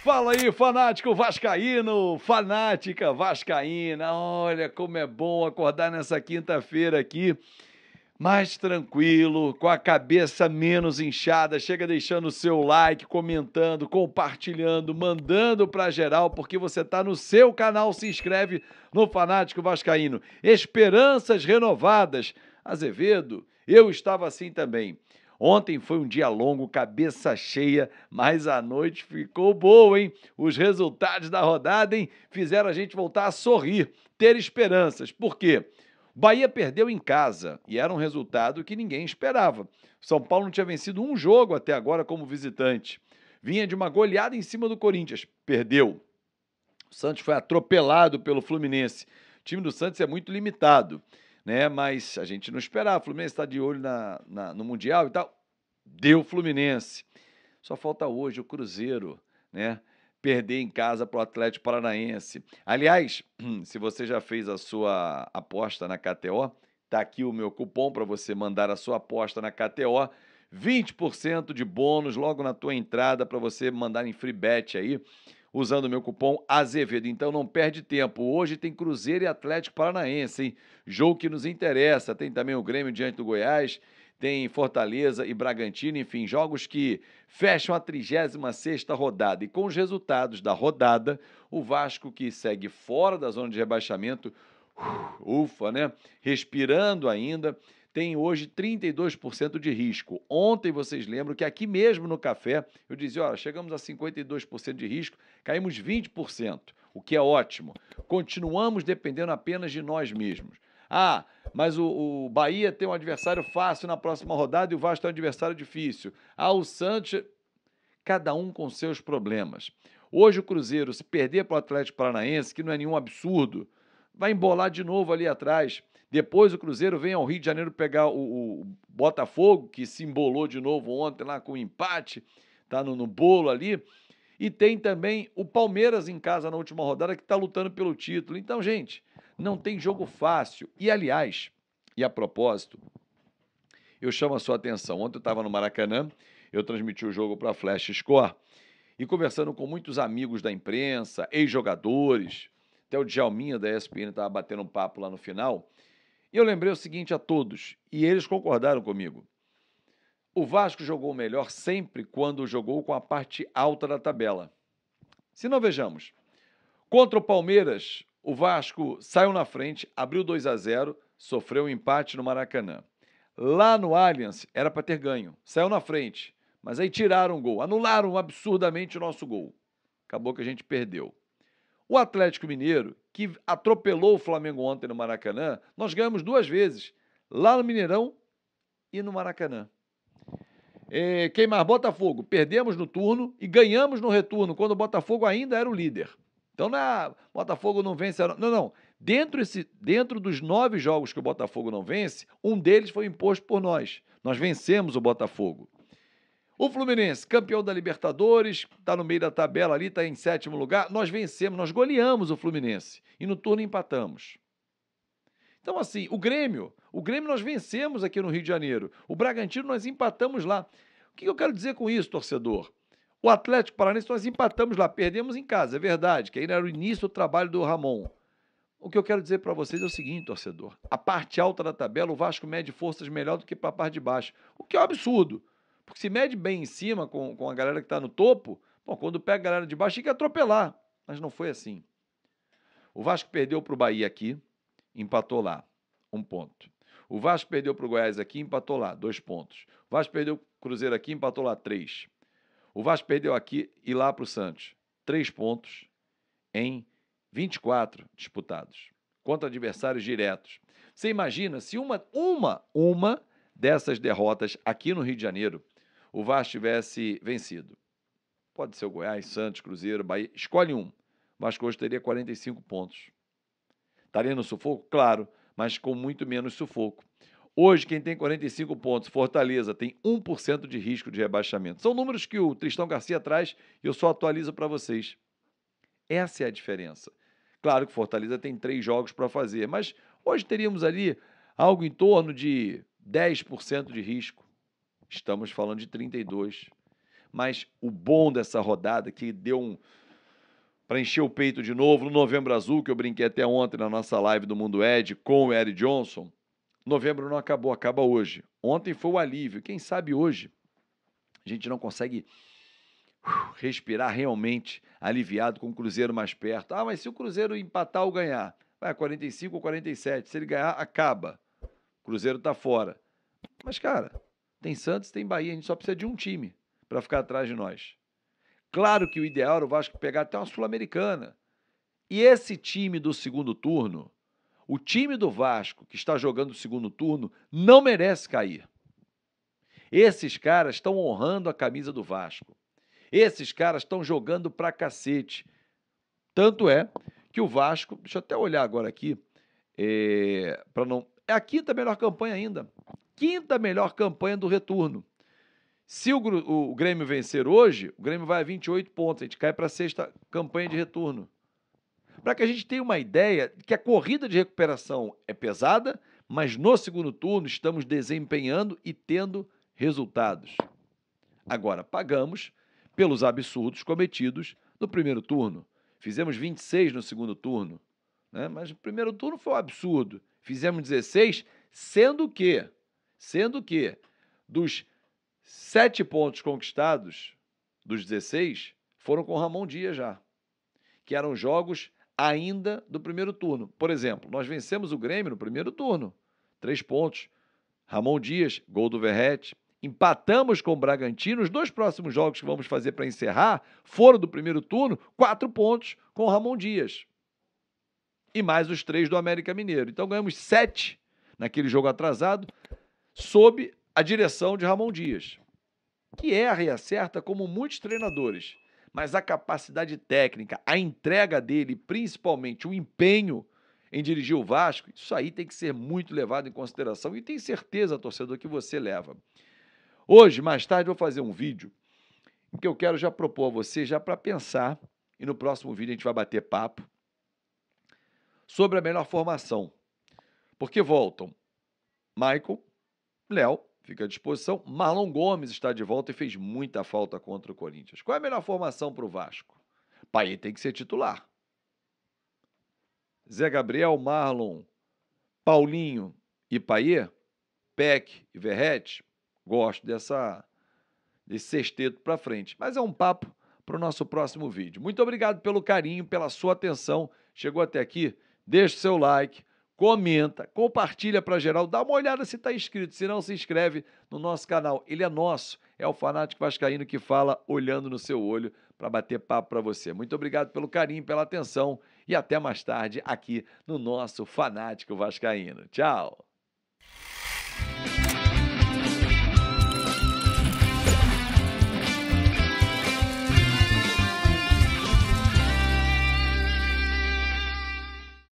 Fala aí, fanático vascaíno, fanática vascaína. Olha como é bom acordar nessa quinta-feira aqui, mais tranquilo, com a cabeça menos inchada. Chega deixando o seu like, comentando, compartilhando, mandando pra geral, porque você tá no seu canal. Se inscreve no Fanático Vascaíno. Esperanças renovadas. Azevedo, eu estava assim também. Ontem foi um dia longo, cabeça cheia, mas a noite ficou boa, hein? Os resultados da rodada, hein, fizeram a gente voltar a sorrir, ter esperanças. Por quê? O Bahia perdeu em casa e era um resultado que ninguém esperava. São Paulo não tinha vencido um jogo até agora como visitante. Vinha de uma goleada em cima do Corinthians, perdeu. O Santos foi atropelado pelo Fluminense. O time do Santos é muito limitado, né? Mas a gente não esperava. O Fluminense está de olho no Mundial e tal. Deu Fluminense. Só falta hoje o Cruzeiro, né? Perder em casa para o Atlético Paranaense. Aliás, se você já fez a sua aposta na KTO, tá aqui o meu cupom para você mandar a sua aposta na KTO. 20% de bônus logo na tua entrada para você mandar em free bet aí, usando o meu cupom Azevedo. Então não perde tempo. Hoje tem Cruzeiro e Atlético Paranaense, hein? Jogo que nos interessa. Tem também o Grêmio diante do Goiás, tem Fortaleza e Bragantino, enfim, jogos que fecham a 36ª rodada. E com os resultados da rodada, o Vasco, que segue fora da zona de rebaixamento, ufa, né? Respirando ainda, tem hoje 32% de risco. Ontem vocês lembram que aqui mesmo no café eu dizia, olha, chegamos a 52% de risco, caímos 20%, o que é ótimo. Continuamos dependendo apenas de nós mesmos. Ah, mas o Bahia tem um adversário fácil na próxima rodada e o Vasco tem um adversário difícil. Ah, o Santos, cada um com seus problemas. Hoje o Cruzeiro, se perder para o Atlético Paranaense, que não é nenhum absurdo, vai embolar de novo ali atrás. Depois o Cruzeiro vem ao Rio de Janeiro pegar o Botafogo, que se embolou de novo ontem lá com o empate, tá no bolo ali. E tem também o Palmeiras em casa na última rodada que está lutando pelo título. Então, gente, não tem jogo fácil. E, aliás, e a propósito, eu chamo a sua atenção. Ontem eu estava no Maracanã, eu transmiti o jogo para a Flash Score e conversando com muitos amigos da imprensa, ex-jogadores, até o Djalminha da ESPN estava batendo um papo lá no final, e eu lembrei o seguinte a todos, e eles concordaram comigo. O Vasco jogou melhor sempre quando jogou com a parte alta da tabela. Se não vejamos, contra o Palmeiras, o Vasco saiu na frente, abriu 2-0, sofreu um empate no Maracanã. Lá no Allianz, era para ter ganho, saiu na frente, mas aí tiraram o gol, anularam absurdamente o nosso gol. Acabou que a gente perdeu. O Atlético Mineiro, que atropelou o Flamengo ontem no Maracanã, nós ganhamos 2 vezes, lá no Mineirão e no Maracanã. Quem mais? Botafogo. Perdemos no turno e ganhamos no retorno, quando o Botafogo ainda era o líder. Então, Botafogo não vence. Não, não. Dentro dos 9 jogos que o Botafogo não vence, um deles foi imposto por nós. Nós vencemos o Botafogo. O Fluminense, campeão da Libertadores, está no meio da tabela ali, está em 7º lugar. Nós vencemos, nós goleamos o Fluminense. E no turno empatamos. Então, assim, o Grêmio nós vencemos aqui no Rio de Janeiro. O Bragantino nós empatamos lá. O que eu quero dizer com isso, torcedor? O Atlético Paranaense nós empatamos lá, perdemos em casa, é verdade, que ainda era o início do trabalho do Ramon. O que eu quero dizer para vocês é o seguinte, torcedor. A parte alta da tabela, o Vasco mede forças melhor do que para a parte de baixo. O que é um absurdo. Porque se mede bem em cima com a galera que está no topo, bom, quando pega a galera de baixo, tem que atropelar. Mas não foi assim. O Vasco perdeu para o Bahia aqui, empatou lá, 1 ponto. O Vasco perdeu para o Goiás aqui, empatou lá, 2 pontos. O Vasco perdeu para o Cruzeiro aqui, empatou lá, 3. O Vasco perdeu aqui e lá para o Santos, 3 pontos em 24 disputados, contra adversários diretos. Você imagina se uma dessas derrotas aqui no Rio de Janeiro, o Vasco tivesse vencido. Pode ser o Goiás, Santos, Cruzeiro, Bahia, escolhe um. O Vasco hoje teria 45 pontos. Estaria no sufoco? Claro, mas com muito menos sufoco. Hoje, quem tem 45 pontos, Fortaleza, tem 1% de risco de rebaixamento. São números que o Tristão Garcia traz e eu só atualizo para vocês. Essa é a diferença. Claro que Fortaleza tem 3 jogos para fazer, mas hoje teríamos ali algo em torno de 10% de risco. Estamos falando de 32%. mas o bom dessa rodada, que deu para encher o peito de novo, no Novembro Azul, que eu brinquei até ontem na nossa live do Mundo Ed com o Eric Johnson, novembro não acabou, acaba hoje. Ontem foi o alívio. Quem sabe hoje a gente não consegue respirar realmente aliviado com o Cruzeiro mais perto. Ah, mas se o Cruzeiro empatar ou ganhar, vai 45 ou 47. Se ele ganhar, acaba. O Cruzeiro tá fora. Mas, cara, tem Santos, tem Bahia. A gente só precisa de um time para ficar atrás de nós. Claro que o ideal era o Vasco pegar até uma Sul-Americana. E esse time do segundo turno, o time do Vasco que está jogando o segundo turno, não merece cair. Esses caras estão honrando a camisa do Vasco. Esses caras estão jogando pra cacete. Tanto é que o Vasco, deixa eu até olhar agora aqui, para não. É a quinta melhor campanha ainda. Quinta melhor campanha do retorno. Se o Grêmio vencer hoje, o Grêmio vai a 28 pontos. A gente cai para a sexta campanha de retorno. Para que a gente tenha uma ideia de que a corrida de recuperação é pesada, mas no segundo turno estamos desempenhando e tendo resultados. Agora, pagamos pelos absurdos cometidos no primeiro turno. Fizemos 26 no segundo turno, né? Mas o primeiro turno foi um absurdo. Fizemos 16, sendo que dos 7 pontos conquistados, dos 16, foram com Ramon Dias já, que eram jogos ainda do primeiro turno. Por exemplo, nós vencemos o Grêmio no primeiro turno, 3 pontos. Ramon Dias, gol do Verratti. Empatamos com o Bragantino. Os 2 próximos jogos que vamos fazer para encerrar foram do primeiro turno, 4 pontos com o Ramon Dias. E mais os 3 do América Mineiro. Então ganhamos 7 naquele jogo atrasado, sob a direção de Ramon Dias, que erra e acerta como muitos treinadores. Mas a capacidade técnica, a entrega dele, principalmente o empenho em dirigir o Vasco, isso aí tem que ser muito levado em consideração. E tenho certeza, torcedor, que você leva. Hoje, mais tarde, eu vou fazer um vídeo em que eu quero já propor a você, já para pensar, e no próximo vídeo a gente vai bater papo, sobre a melhor formação. Porque voltam Michael, Léo, fica à disposição, Marlon Gomes está de volta e fez muita falta contra o Corinthians. Qual é a melhor formação para o Vasco? Payet tem que ser titular. Zé Gabriel, Marlon, Paulinho e Payet, Peck e Verratti, gosto desse sexteto para frente. Mas é um papo para o nosso próximo vídeo. Muito obrigado pelo carinho, pela sua atenção. Chegou até aqui? Deixa o seu like, comenta, compartilha para geral, dá uma olhada se está inscrito. Se não, se inscreve no nosso canal. Ele é nosso, é o Fanático Vascaíno que fala olhando no seu olho para bater papo para você. Muito obrigado pelo carinho, pela atenção e até mais tarde aqui no nosso Fanático Vascaíno. Tchau!